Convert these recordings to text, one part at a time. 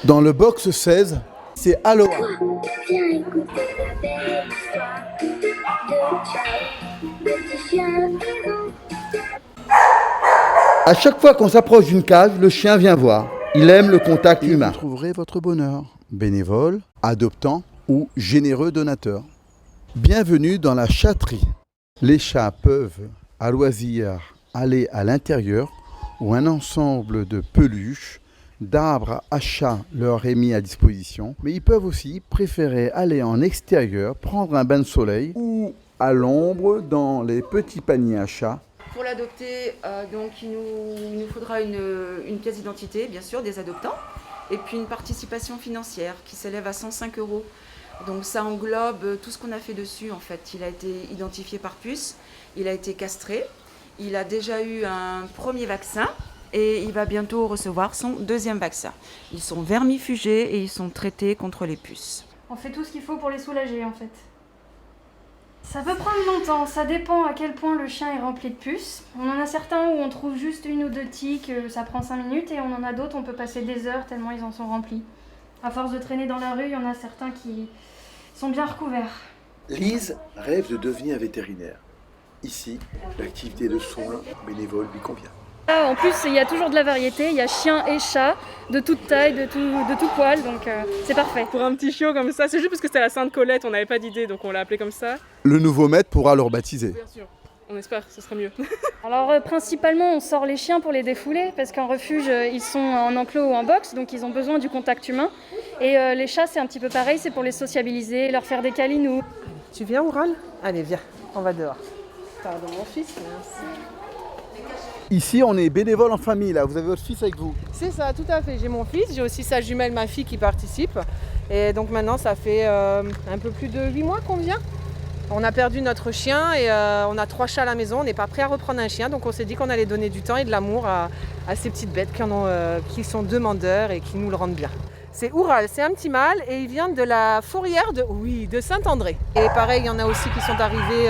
Dans le box 16, c'est Aloha. Viens écouter la belle histoire de Ciao, petit chien errant. À chaque fois qu'on s'approche d'une cage, le chien vient voir. Il aime le contact humain. Vous trouverez votre bonheur, bénévole, adoptant ou généreux donateur. Bienvenue dans la chatterie. Les chats peuvent, à loisir, aller à l'intérieur où un ensemble de peluches, d'arbres à chat leur est mis à disposition. Mais ils peuvent aussi préférer aller en extérieur, prendre un bain de soleil ou à l'ombre dans les petits paniers à chat. Pour l'adopter, donc il nous faudra une pièce d'identité, bien sûr, des adoptants, et puis une participation financière qui s'élève à 105 €. Donc ça englobe tout ce qu'on a fait dessus en fait. Il a été identifié par puce, il a été castré, il a déjà eu un premier vaccin et il va bientôt recevoir son deuxième vaccin. Ils sont vermifugés et ils sont traités contre les puces. On fait tout ce qu'il faut pour les soulager en fait. Ça peut prendre longtemps, ça dépend à quel point le chien est rempli de puces. On en a certains où on trouve juste une ou deux tiques, ça prend 5 minutes, et on en a d'autres, on peut passer des heures tellement ils en sont remplis. À force de traîner dans la rue, il y en a certains qui sont bien recouverts. Lise rêve de devenir vétérinaire. Ici, l'activité de soins bénévole lui convient. En plus, il y a toujours de la variété, il y a chiens et chats, de toute taille, de tout poil, donc c'est parfait. Pour un petit chiot comme ça, c'est juste parce que c'était la Sainte Colette, on n'avait pas d'idée, donc on l'a appelé comme ça. Le nouveau maître pourra le rebaptiser. Bien sûr, on espère, ce serait mieux. Alors principalement, on sort les chiens pour les défouler, parce qu'en refuge, ils sont en enclos ou en box, donc ils ont besoin du contact humain. Et les chats, c'est un petit peu pareil, c'est pour les sociabiliser, leur faire des câlinous. Tu viens, Oural? Allez, viens, on va dehors. Pardon, mon fils, merci. Ici, on est bénévole en famille, là. Vous avez votre fils avec vous. C'est ça, tout à fait. J'ai mon fils, j'ai aussi sa jumelle, ma fille, qui participe. Et donc maintenant, ça fait un peu plus de 8 mois qu'on vient. On a perdu notre chien et on a 3 chats à la maison. On n'est pas prêt à reprendre un chien, donc on s'est dit qu'on allait donner du temps et de l'amour à ces petites bêtes qui sont demandeurs et qui nous le rendent bien. C'est Oural, c'est un petit mâle et il vient de la fourrière de Saint-André. Et pareil, il y en a aussi qui sont arrivés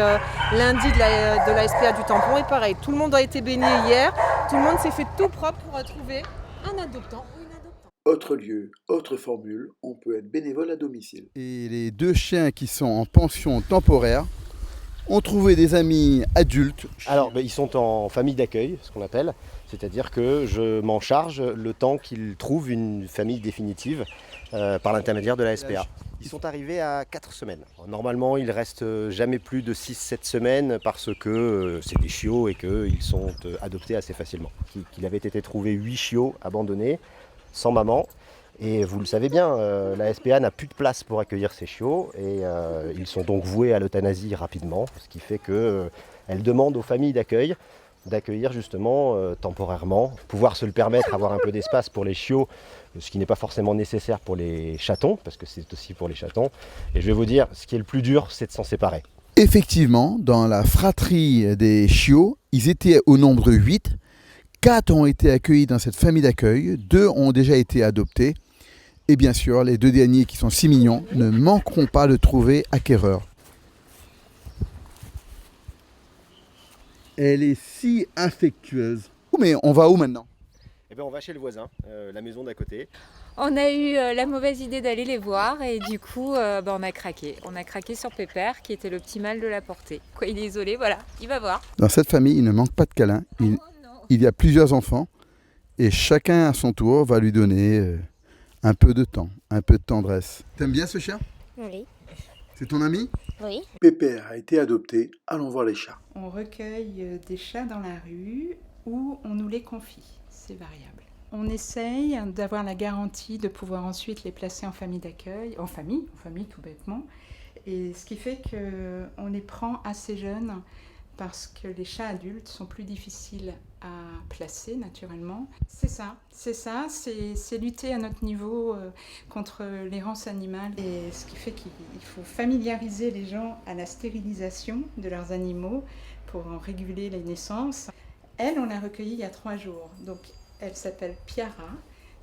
lundi de la SPA du Tampon. Et pareil, tout le monde a été baigné hier. Tout le monde s'est fait tout propre pour trouver un adoptant ou une adoptante. Autre lieu, autre formule, on peut être bénévole à domicile. Et les 2 chiens qui sont en pension temporaire ont trouvé des amis adultes. Alors, ils sont en famille d'accueil, ce qu'on appelle. C'est-à-dire que je m'en charge le temps qu'ils trouvent une famille définitive par l'intermédiaire de la SPA. Ils sont arrivés à 4 semaines. Normalement, ils restent jamais plus de 6-7 semaines parce que c'est des chiots et qu'ils sont adoptés assez facilement. Il avait été trouvé 8 chiots abandonnés, sans maman. Et vous le savez bien, la SPA n'a plus de place pour accueillir ces chiots et ils sont donc voués à l'euthanasie rapidement, ce qui fait qu'elle demande aux familles d'accueillir justement temporairement, pouvoir se le permettre, avoir un peu d'espace pour les chiots, ce qui n'est pas forcément nécessaire pour les chatons, parce que c'est aussi pour les chatons. Et je vais vous dire, ce qui est le plus dur, c'est de s'en séparer. Effectivement, dans la fratrie des chiots, ils étaient au nombre 8. 4 ont été accueillis dans cette famille d'accueil, 2 ont déjà été adoptés. Et bien sûr, les 2 derniers qui sont si mignons ne manqueront pas de trouver acquéreur. Elle est si affectueuse. Mais on va où maintenant? Eh bien, on va chez le voisin, la maison d'à côté. On a eu la mauvaise idée d'aller les voir et du coup, on a craqué. On a craqué sur Pépère, qui était le petit mâle de la portée. Quoi, il est isolé, voilà, il va voir. Dans cette famille, il ne manque pas de câlins. Il y a plusieurs enfants et chacun à son tour va lui donner un peu de temps, un peu de tendresse. T'aimes bien ce chien? Oui. C'est ton ami? Oui. Pépère a été adopté, allons voir les chats. On recueille des chats dans la rue ou on nous les confie, c'est variable. On essaye d'avoir la garantie de pouvoir ensuite les placer en famille d'accueil, en famille tout bêtement. Et ce qui fait qu'on les prend assez jeunes parce que les chats adultes sont plus difficiles à placer naturellement. C'est lutter à notre niveau contre l'errance animale. Et ce qui fait qu'il faut familiariser les gens à la stérilisation de leurs animaux pour en réguler les naissances. Elle, on l'a recueillie il y a 3 jours. Donc, elle s'appelle Piara.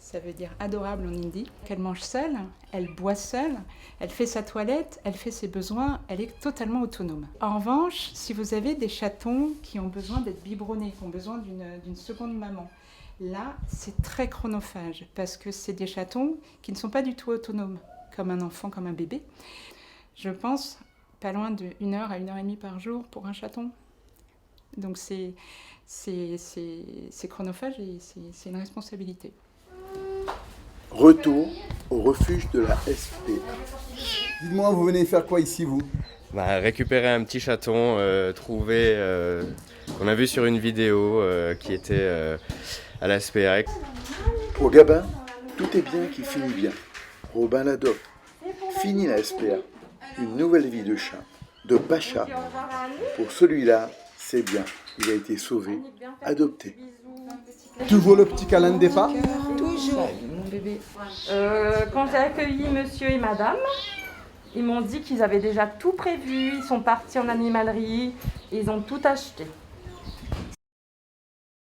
Ça veut dire adorable en hindi. Elle mange seule, elle boit seule, elle fait sa toilette, elle fait ses besoins, elle est totalement autonome. En revanche, si vous avez des chatons qui ont besoin d'être biberonnés, qui ont besoin d'une seconde maman, Là, c'est très chronophage parce que c'est des chatons qui ne sont pas du tout autonomes, comme un enfant, comme un bébé. Je pense pas loin de 1 heure à 1 heure et demie par jour pour un chaton. Donc c'est chronophage et c'est une responsabilité. Retour au refuge de la SP. Dites-moi, vous venez faire quoi ici, vous? Récupérer un petit chaton trouvé, qu'on a vu sur une vidéo qui était à la SPA. Pour Gabin, tout est bien qui finit bien. Robin l'adopte. Fini la SPA. Une nouvelle vie de chat, de pacha. Pour celui-là, c'est bien. Il a été sauvé, adopté. Toujours le petit câlin de départ? Toujours. Mon bébé. Quand j'ai accueilli monsieur et madame, ils m'ont dit qu'ils avaient déjà tout prévu, ils sont partis en animalerie, ils ont tout acheté.